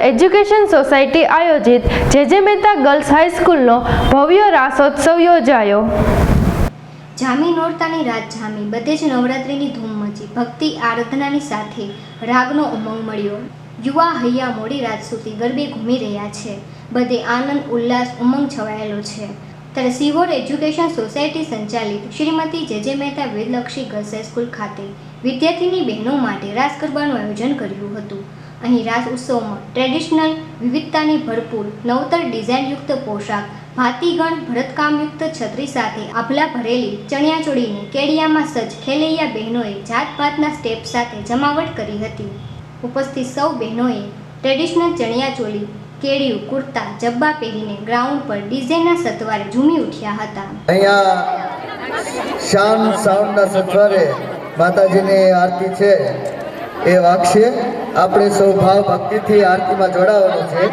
Education society આયોજિત જે Mehta girls હાઈસ્કૂલનો ભવ્ય રાસોત્સવ યોજાયો। જામી નોરતાની રાત જામી, બધે જ નવરાત્રિની ધૂમ મચી, ભક્તિ આરાધનાની સાથે રાગનો ઉમંગ મળ્યો। યુવા હૈયા મોડી રાત સુધી ગરબે ઘૂમી રહ્યા છે, બધે આનંદ ઉલ્લાસ ઉમંગ છવાયેલો છે। ત્યારે સિહોર એજ્યુકેશન સોસાયટી સંચાલિત શ્રીમતી જે મહેતા વેદલક્ષી ગર્લ્સ હાઈસ્કૂલ ખાતે વિદ્યાર્થીની બહેનો માટે રાસ ગરબાનું આયોજન કર્યું હતું। અહીં રાસ ઉત્સવમાં ટ્રેડિશનલ વિવિધતાની ભરપૂર નવતર ડિઝાઇનયુક્ત પોશાક, ભાતીગણ ભરતકામયુક્ત છત્રી સાથે આભલા ભરેલી ચણિયાચોળીની કેડિયામાં સજ્જ ખેલૈયા બહેનોએ જાતભાતના સ્ટેપ સાથે જમાવટ કરી હતી। ઉપસ્થિત સૌ બહેનોએ ટ્રેડિશનલ ચણિયાચોળી, કેડિયું, કુર્તા, જબ્બા પહેરીને ગ્રાઉન્ડ પર ડીજેના સથવારે ઝૂમી ઉઠ્યા હતા। અહીંયા શાન સાઉન્ડના સથવારે માતાજીની આરતી છે એ વાગશે। આપણે સૌ ભાવ ભક્તિથી આરતીમાં જોડાવાનું છે।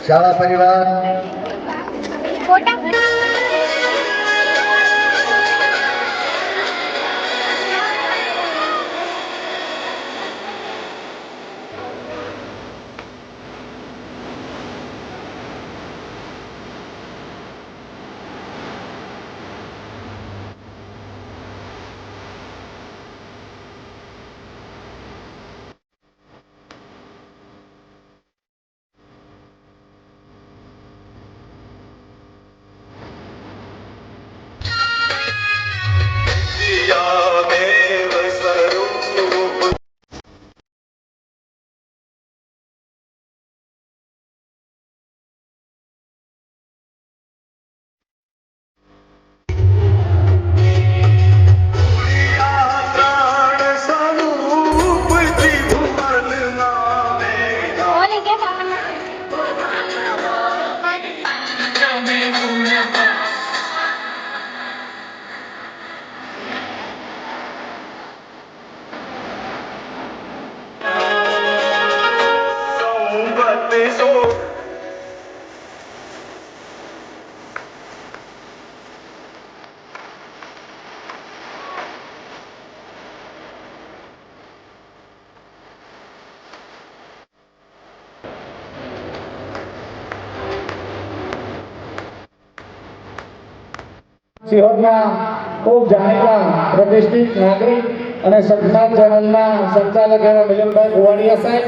શાળા પરિવાર સિહોરના ખૂબ જાણીતા પ્રતિષ્ઠિત નાગરિક અને સદનાથ ચેનલના સંચાલક એવા મિલનભાઈ ગોવાડિયા સાહેબ,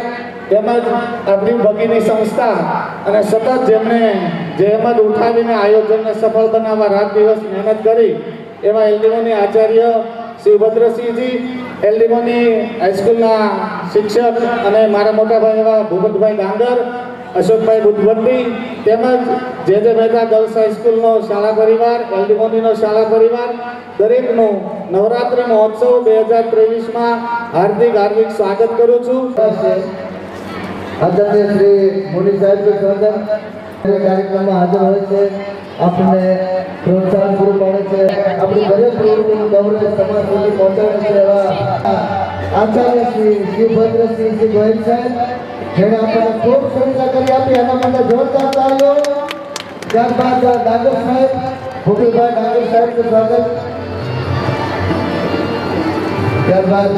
તેમજ આપણી ભગીની સંસ્થા અને સતત જેમણે જહેમત ઉઠાવીને આયોજનને સફળ બનાવવા રાત દિવસ મહેનત કરી એવા એલડીઓની આચાર્ય શ્રી ભદ્રસિંહજી, એલડીઓની હાઈસ્કૂલના શિક્ષક અને મારા મોટાભાઈ એવા ભૂપતભાઈ ડાંગર, અશોકભાઈ બુદ્ધવંતી, તેમજ જે મહેતા ગર્લ્સ હાઈસ્કૂલનો શાળા પરિવાર, એલડીમોનીનો શાળા પરિવાર, દરેકનું નવરાત્રિ મહોત્સવ 2023માં હાર્દિક સ્વાગત કરું છું। આચાર્ય શ્રી મોદી સાહેબનું સ્વાગત કાર્યક્રમમાં હાજર હોય છે, આપણને પ્રોત્સાહન પૂરું પાડે છે, આપણી દરેક પ્રવૃત્તિનું ગૌરવ સમાજ સુધી પહોંચાડે છે એવા આચાર્ય શ્રી શિવભદ્રસિંહજી ગોહિલ સાહેબ, જેણે આપણને ખૂબ સુવિધા કરી આપી, એના માટે જોરદાર તાળીઓ। ત્યારબાદ ડાંગર સાહેબ, ભૂપેભાઈ ડાંગર સાહેબનું સ્વાગત। ત્યારબાદ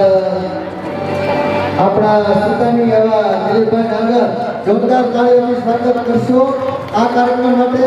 આપણા સુકાની એવા દિલીપભાઈ ડાંગર, જોરદાર તાળીઓથી સ્વાગત કરશો આ કાર્યક્રમ માટે।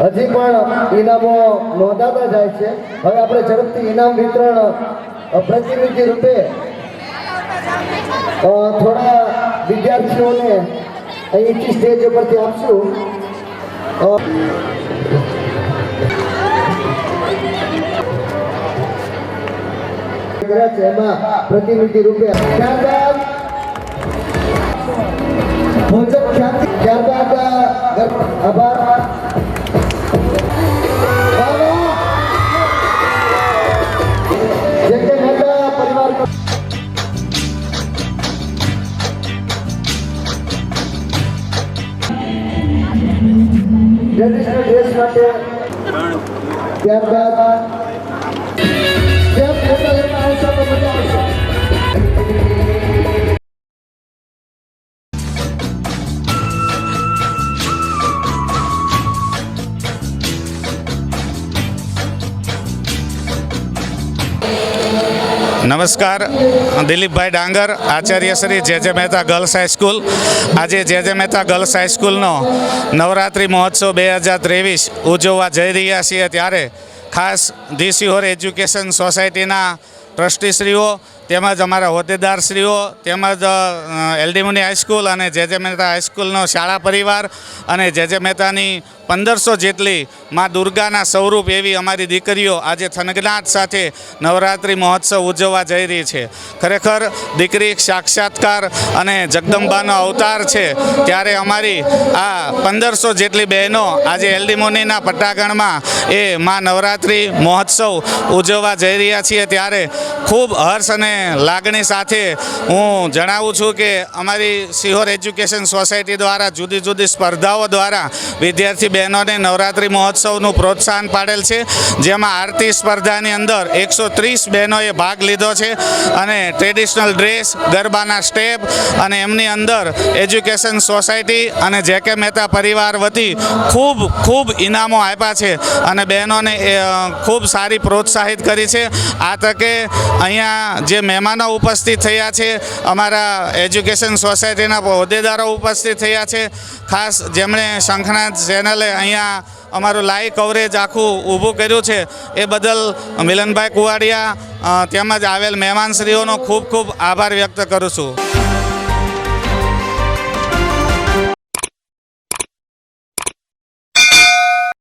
હજી પણ ઇનામો નોંધાતા જાય છે. હવે આપણે ઝડપથી ઇનામ વિતરણ પ્રતિનિધિ રૂપે થોડા વિદ્યાર્થીઓને અહીંથી સ્ટેજ ઉપરથી આપશું. એમાં પ્રતિનિધિ રૂપે ત્યારબાદ આભાર. જે કે મહેતા પરિવાર ટ્રેડિશનલ ડ્રેસ માટે ત્યારબાદ જેમ ફોટો લેતા આવશો તો મજા આવશે. નમસ્કાર, દિલીપભાઈ ડાંગર, આચાર્ય શ્રી જે મહેતા ગર્લ્સ હાઈસ્કૂલ. આજે જે મહેતા ગર્લ્સ હાઈસ્કૂલનો નવરાત્રિ મહોત્સવ 2023 ઉજવવા જઈ રહ્યા છીએ, ત્યારે ખાસ ધી સિહોર એજ્યુકેશન સોસાયટીના ટ્રસ્ટીશ્રીઓ તેમજ અમારા હોદ્દેદારશ્રીઓ તેમજ એલડી મુની હાઈસ્કૂલ અને જે મહેતા હાઈસ્કૂલનો શાળા પરિવાર અને જે મહેતાની 1500 જેટલી મા દુર્ગાના સ્વરૂપ એવી અમારી દીકરીઓ આજે થનગનાટ સાથે નવરાત્રિ મહોત્સવ ઉજવવા જઈ રહી છે. ખરેખર દીકરી એક સાક્ષાત્કાર અને જગદંબાનો અવતાર છે. ત્યારે અમારી આ 1500 જેટલી બહેનો આજે એલડી મુનીના પટ્ટાગણમાં એ મા નવરાત્રિ મહોત્સવ ઉજવવા જઈ રહ્યા છીએ. ત્યારે ખૂબ હર્ષ અને લાગણી સાથે હું જણાવું છું કે અમારી સિહોર એજ્યુકેશન સોસાયટી દ્વારા જુદી જુદી સ્પર્ધાઓ દ્વારા વિદ્યાર્થી બહેનોને નવરાત્રિ મહોત્સવનું પ્રોત્સાહન પાડેલ છે, જેમાં આરતી સ્પર્ધાની અંદર 130 બહેનોએ ભાગ લીધો છે અને ટ્રેડિશનલ ડ્રેસ, ગરબાના સ્ટેપ અને એમની અંદર એજ્યુકેશન સોસાયટી અને જે કે મહેતા પરિવાર વતી ખૂબ ઇનામો આપ્યા છે અને બહેનોને ખૂબ સારી પ્રોત્સાહિત કરી છે. આ તકે અહીંયા જે મહેમાનો ઉપસ્થિત થયા છે, અમારા એજ્યુકેશન સોસાયટીના હોદ્દેદારો ઉપસ્થિત થયા છે, ખાસ જેમણે શંખનાદ ચેનલે અહીંયા અમારું લાઈવ કવરેજ આખું ઊભું કર્યું છે, એ બદલ મિલનભાઈ કુવાડિયા તેમજ આવેલ મહેમાનશ્રીઓનો ખૂબ આભાર વ્યક્ત કરું છું.